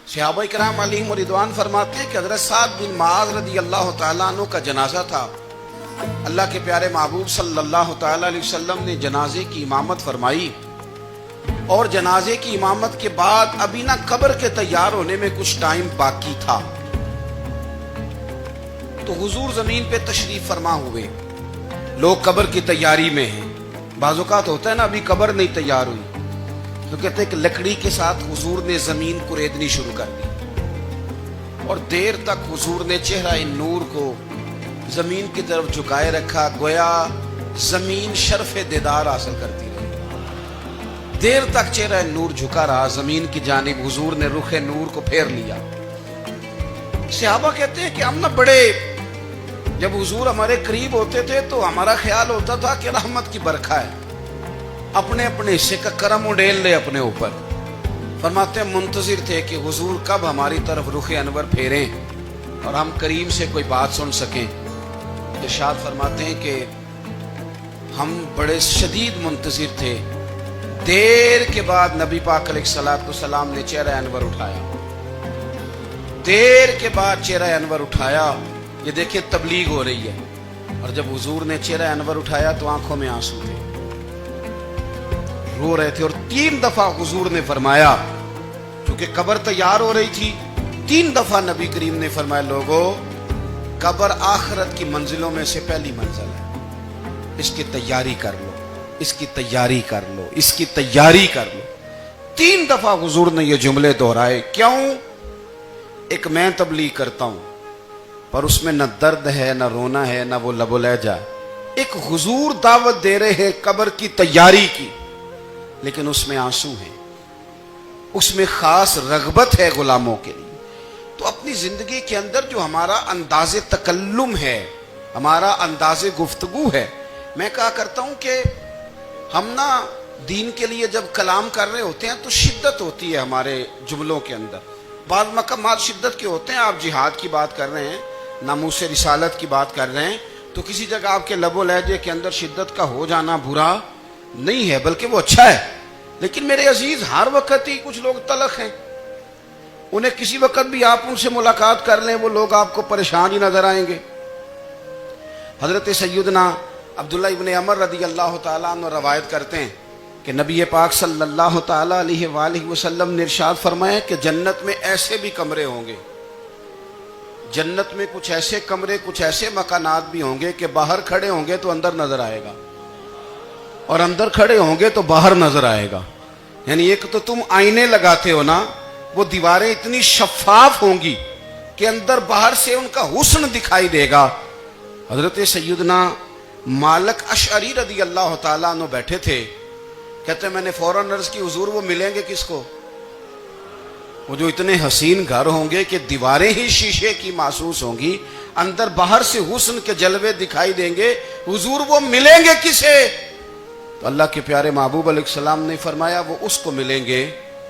صحابہ کرام علیہم رضوان فرماتے ہیں کہ حضرت سعد بن معاذ رضی اللہ تعالیٰ عنہ کا جنازہ تھا. اللہ کے پیارے محبوب صلی اللہ تعالیٰ علیہ وسلم نے جنازے کی امامت فرمائی، اور جنازے کی امامت کے بعد ابھی نہ قبر کے تیار ہونے میں کچھ ٹائم باقی تھا، تو حضور زمین پہ تشریف فرما ہوئے. لوگ قبر کی تیاری میں ہیں. بعض اوقات ہوتا ہے نا ابھی قبر نہیں تیار ہوئی، تو کہتے ہیں کہ لکڑی کے ساتھ حضور نے زمین کریدنی شروع کر دی، اور دیر تک حضور نے چہرہ نور کو زمین کی طرف جھکائے رکھا، گویا زمین شرف دیدار حاصل کرتی رہی. دیر تک چہرہ نور جھکا رہا زمین کی جانب، حضور نے رخ نور کو پھیر لیا. صحابہ کہتے ہیں کہ ہم نہ بڑے، جب حضور ہمارے قریب ہوتے تھے تو ہمارا خیال ہوتا تھا کہ رحمت کی برکھا ہے، اپنے اپنے حصے کا کرم اڈیل لے اپنے اوپر. فرماتے ہیں منتظر تھے کہ حضور کب ہماری طرف رخ انور پھیریں اور ہم کریم سے کوئی بات سن سکیں. ارشاد فرماتے ہیں کہ ہم بڑے شدید منتظر تھے. دیر کے بعد نبی پاک علیہ الصلوۃ والسلام نے چہرہ انور اٹھایا. دیر کے بعد چہرہ انور اٹھایا. یہ دیکھیں تبلیغ ہو رہی ہے، اور جب حضور نے چہرہ انور اٹھایا تو آنکھوں میں آنسو تھے، رو رہے تھے. اور 3 دفعہ حضور نے فرمایا، چونکہ قبر تیار ہو رہی تھی، 3 دفعہ نبی کریم نے فرمایا لوگو قبر آخرت کی منزلوں میں سے پہلی منزل ہے، اس کی تیاری کر لو، اس کی تیاری کر لو، اس کی تیاری کر لو. 3 دفعہ حضور نے یہ جملے دہرائے. کیوں؟ ایک میں تبلیغ کرتا ہوں پر اس میں نہ درد ہے، نہ رونا ہے، نہ وہ لب و لہجہ. ایک حضور دعوت دے رہے ہیں قبر کی تیاری کی، لیکن اس میں آنسو ہیں، اس میں خاص رغبت ہے غلاموں کے لیے. تو اپنی زندگی کے اندر جو ہمارا انداز تکلم ہے، ہمارا انداز گفتگو ہے، میں کہا کرتا ہوں کہ ہم نا دین کے لیے جب کلام کر رہے ہوتے ہیں تو شدت ہوتی ہے ہمارے جملوں کے اندر. بعض مقامات شدت کے ہوتے ہیں، آپ جہاد کی بات کر رہے ہیں، ناموس رسالت کی بات کر رہے ہیں، تو کسی جگہ آپ کے لب و لہجے کے اندر شدت کا ہو جانا برا نہیں ہے، بلکہ وہ اچھا ہے. لیکن میرے عزیز ہر وقت ہی کچھ لوگ تلخ ہیں، انہیں کسی وقت بھی آپ ان سے ملاقات کر لیں وہ لوگ آپ کو پریشان ہی نظر آئیں گے. حضرت سیدنا عبداللہ ابن عمر رضی اللہ تعالیٰ عنہ روایت کرتے ہیں کہ نبی پاک صلی اللہ تعالیٰ علیہ وآلہ وسلم نے ارشاد فرمایا کہ جنت میں ایسے بھی کمرے ہوں گے، جنت میں کچھ ایسے کمرے، کچھ ایسے مکانات بھی ہوں گے کہ باہر کھڑے ہوں گے تو اندر نظر آئے گا، اور اندر کھڑے ہوں گے تو باہر نظر آئے گا. یعنی ایک تو تم آئینے لگاتے ہو نا، وہ دیواریں اتنی شفاف ہوں گی کہ اندر باہر سے ان کا حسن دکھائی دے گا. حضرت سیدنا مالک اشعری رضی اللہ تعالیٰ عنہ بیٹھے تھے، کہتے ہیں میں نے فوراً عرض کی حضور وہ ملیں گے کس کو؟ وہ جو اتنے حسین گھر ہوں گے کہ دیواریں ہی شیشے کی محسوس ہوں گی، اندر باہر سے حسن کے جلوے دکھائی دیں گے، حضور وہ ملیں گے کسے؟ تو اللہ کے پیارے محبوب علیہ السلام نے فرمایا وہ اس کو ملیں گے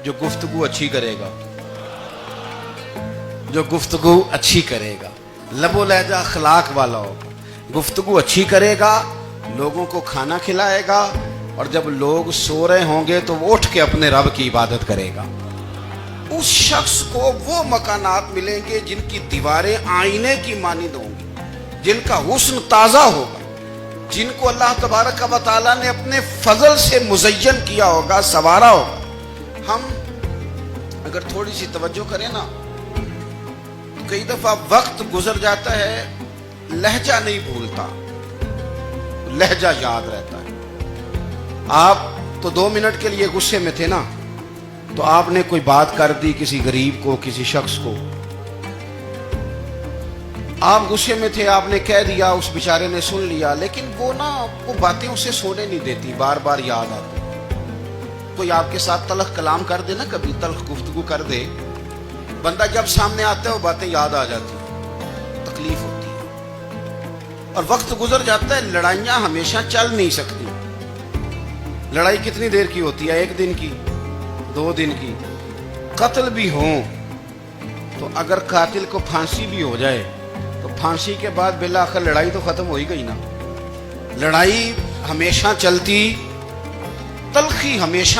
جو گفتگو اچھی کرے گا، جو گفتگو اچھی کرے گا، لب و لہجہ اخلاق والا ہوگا، گفتگو اچھی کرے گا، لوگوں کو کھانا کھلائے گا، اور جب لوگ سو رہے ہوں گے تو وہ اٹھ کے اپنے رب کی عبادت کرے گا. اس شخص کو وہ مکانات ملیں گے جن کی دیواریں آئینے کی مانند ہوں گی، جن کا حسن تازہ ہوگا، جن کو اللہ تبارک و تعالیٰ نے اپنے فضل سے مزین کیا ہوگا، سنوارا ہوگا. ہم اگر تھوڑی سی توجہ کریں نا، کئی دفعہ وقت گزر جاتا ہے، لہجہ نہیں بھولتا، لہجہ یاد رہتا ہے. آپ تو 2 منٹ کے لیے غصے میں تھے نا، تو آپ نے کوئی بات کر دی کسی غریب کو، کسی شخص کو، آپ غصے میں تھے، آپ نے کہہ دیا، اس بیچارے نے سن لیا، لیکن وہ باتیں اسے سونے نہیں دیتی، بار بار یاد آتی. کوئی آپ کے ساتھ تلخ کلام کر دے نا، کبھی تلخ گفتگو کر دے، بندہ جب سامنے آتا ہے وہ باتیں یاد آ جاتی ہیں، تکلیف ہوتی ہے، اور وقت گزر جاتا ہے. لڑائیاں ہمیشہ چل نہیں سکتی. لڑائی کتنی دیر کی ہوتی ہے؟ 1 دن کی، 2 دن کی. قتل بھی ہوں تو اگر قاتل کو پھانسی بھی ہو جائے تو پھانسی کے بعد بالآخر لڑائی تو ختم ہو ہی گئی نا. لڑائی ہمیشہ چلتی، تلخی ہمیشہ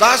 10